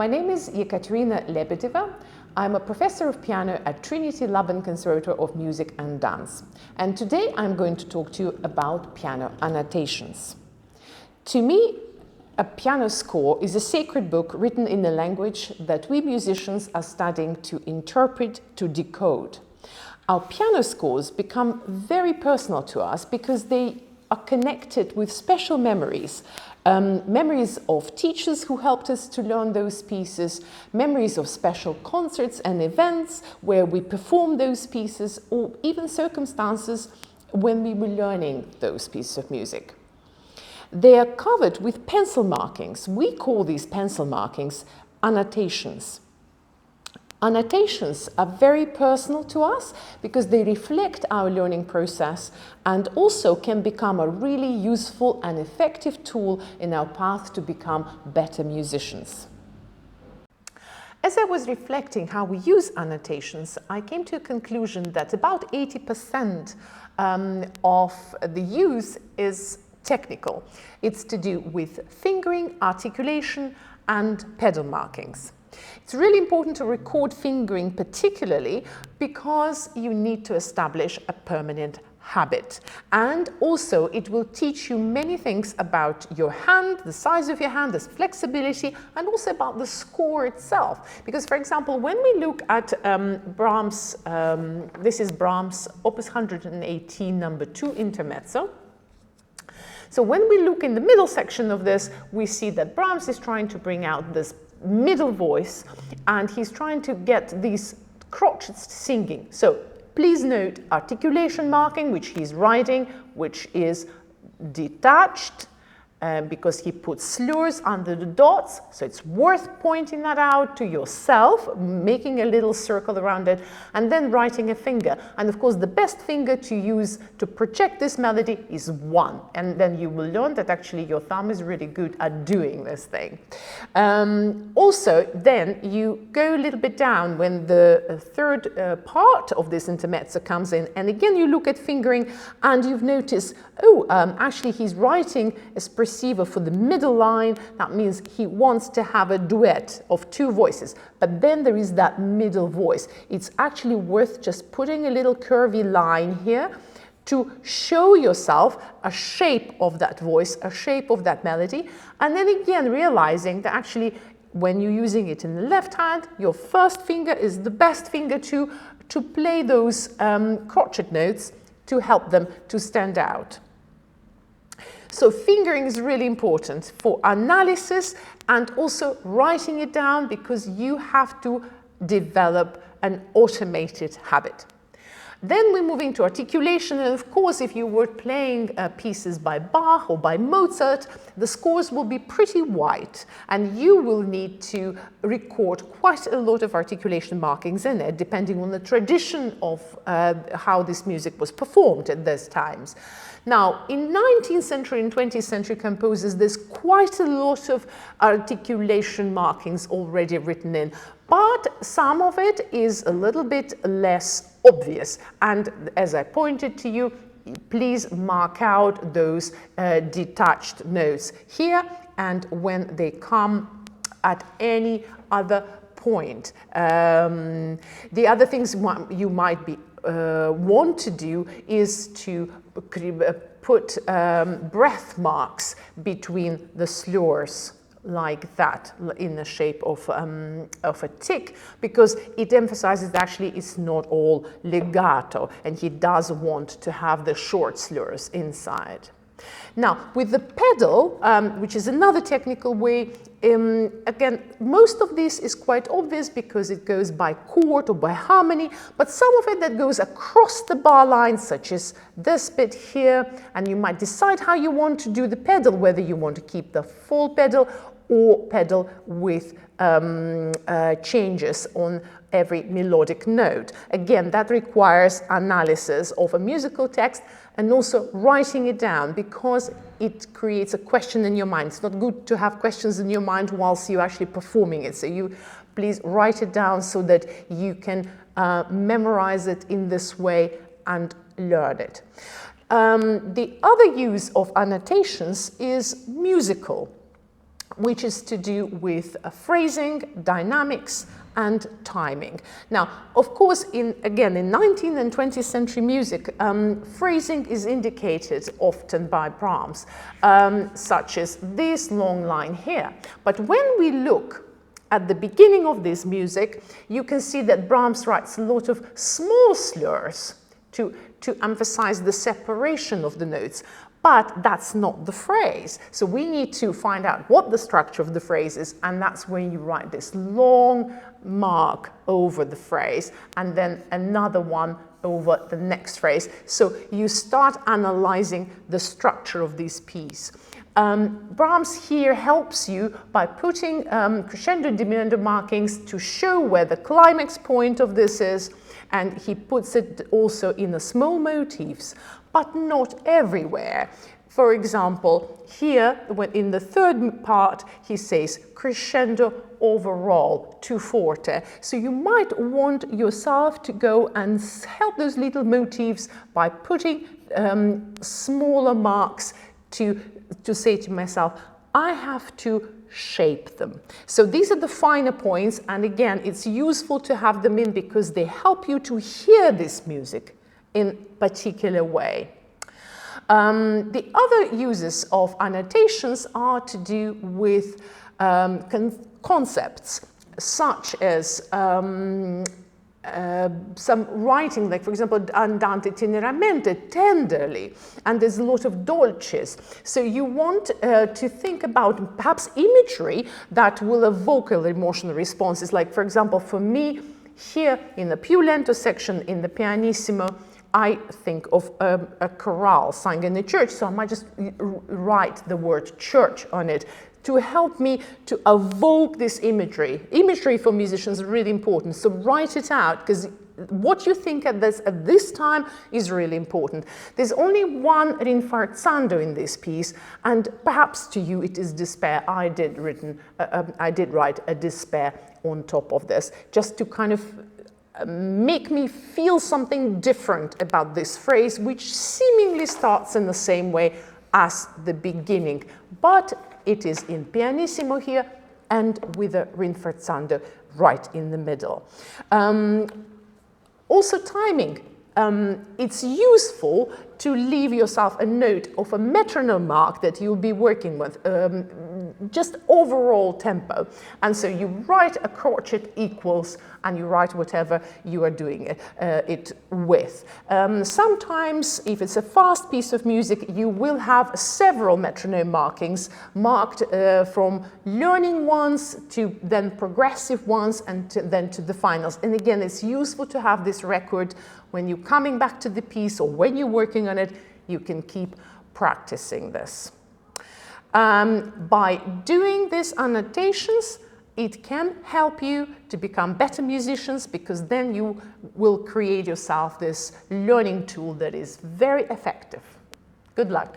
My name is Katya Lebedeva. I'm a professor of piano at Trinity, Laban Conservatoire of Music and Dance. And today I'm going to talk to you about piano annotations. To me, a piano score is a sacred book written in a language that we musicians are studying to interpret, to decode. Our piano scores become very personal to us because they are connected with special memories. Memories of teachers who helped us to learn those pieces, memories of special concerts and events where we performed those pieces, or even circumstances when we were learning those pieces of music. They are covered with pencil markings. We call these pencil markings annotations. Annotations are very personal to us because they reflect our learning process and also can become a really useful and effective tool in our path to become better musicians. As I was reflecting how we use annotations, I came to a conclusion that about 80% of the use is technical. It's to do with fingering, articulation, and pedal markings. It's really important to record fingering particularly because you need to establish a permanent habit. And also it will teach you many things about your hand, the size of your hand, the flexibility, and also about the score itself. Because, for example, when we look at Brahms, this is Brahms Opus 118, number 2 Intermezzo. So when we look in the middle section of this, we see that Brahms is trying to bring out this middle voice, and he's trying to get these crotchets singing. So please note articulation marking, which he's writing, which is detached, because he puts slurs under the dots. So it's worth pointing that out to yourself, making a little circle around it, and then writing a finger. And of course, the best finger to use to project this melody is 1. And then you will learn that actually your thumb is really good at doing this thing. Also, then you go a little bit down when the third part of this intermezzo comes in. And again, you look at fingering and you've noticed, actually he's writing a receiver for the middle line. That means he wants to have a duet of 2 voices, but then there is that middle voice. It's actually worth just putting a little curvy line here to show yourself a shape of that voice, a shape of that melody, and then again realizing that actually when you're using it in the left hand, your first finger is the best finger to play those crotchet notes to help them to stand out. So fingering is really important for analysis and also writing it down because you have to develop an automated habit. Then we're moving to articulation, and of course if you were playing pieces by Bach or by Mozart, the scores will be pretty wide and you will need to record quite a lot of articulation markings in it depending on the tradition of how this music was performed at those times. Now, in 19th century and 20th century composers, there's quite a lot of articulation markings already written in, but some of it is a little bit less obvious. And as I pointed to you, please mark out those detached notes here and when they come at any other point. The other things you might be want to do is to put breath marks between the slurs like that in the shape of a tick, because it emphasizes that actually it's not all legato and he does want to have the short slurs inside. Now, with the pedal, which is another technical way, again, most of this is quite obvious because it goes by chord or by harmony, but some of it that goes across the bar line, such as this bit here, and you might decide how you want to do the pedal, whether you want to keep the full pedal or pedal with changes on every melodic note. Again, that requires analysis of a musical text and also writing it down because it creates a question in your mind. It's not good to have questions in your mind whilst you're actually performing it. So you please write it down so that you can memorize it in this way and learn it. The other use of annotations is musical. which is to do with phrasing, dynamics, and timing. Now, of course, again, in 19th and 20th century music, phrasing is indicated often by Brahms, such as this long line here. But when we look at the beginning of this music, you can see that Brahms writes a lot of small slurs to emphasize the separation of the notes. But that's not the phrase. So we need to find out what the structure of the phrase is, and that's when you write this long mark over the phrase, and then another one over the next phrase. So you start analyzing the structure of this piece. Brahms here helps you by putting crescendo and diminuendo markings to show where the climax point of this is, and he puts it also in the small motifs, but not everywhere. For example, here, in the third part, he says crescendo overall to forte. So you might want yourself to go and help those little motifs by putting smaller marks to say to myself, I have to shape them. So these are the finer points, and again, it's useful to have them in because they help you to hear this music in a particular way. The other uses of annotations are to do with concepts, such as some writing, like for example, andante teneramente, tenderly, and there's a lot of dolces. So you want to think about perhaps imagery that will evoke emotional responses. Like for example, for me, here in the più lento section in the pianissimo, I think of a chorale sung in a church, so I might just write the word church on it to help me to evoke this imagery. Imagery for musicians is really important, so write it out, because what you think at this time is really important. There's only one rinforzando in this piece, and perhaps to you it is despair. I did write a despair on top of this, just to kind of make me feel something different about this phrase, which seemingly starts in the same way as the beginning, but it is in pianissimo here and with a rinforzando right in the middle. Also timing. It's useful to leave yourself a note of a metronome mark that you'll be working with, just overall tempo. And so you write a crotchet equals, and you write whatever you are doing it with. Sometimes, if it's a fast piece of music, you will have several metronome markings marked from learning ones to then progressive ones and then to the finals. And again, it's useful to have this record when you're coming back to the piece or when you're working on it. You can keep practicing this. By doing these annotations, it can help you to become better musicians, because then you will create yourself this learning tool that is very effective. Good luck.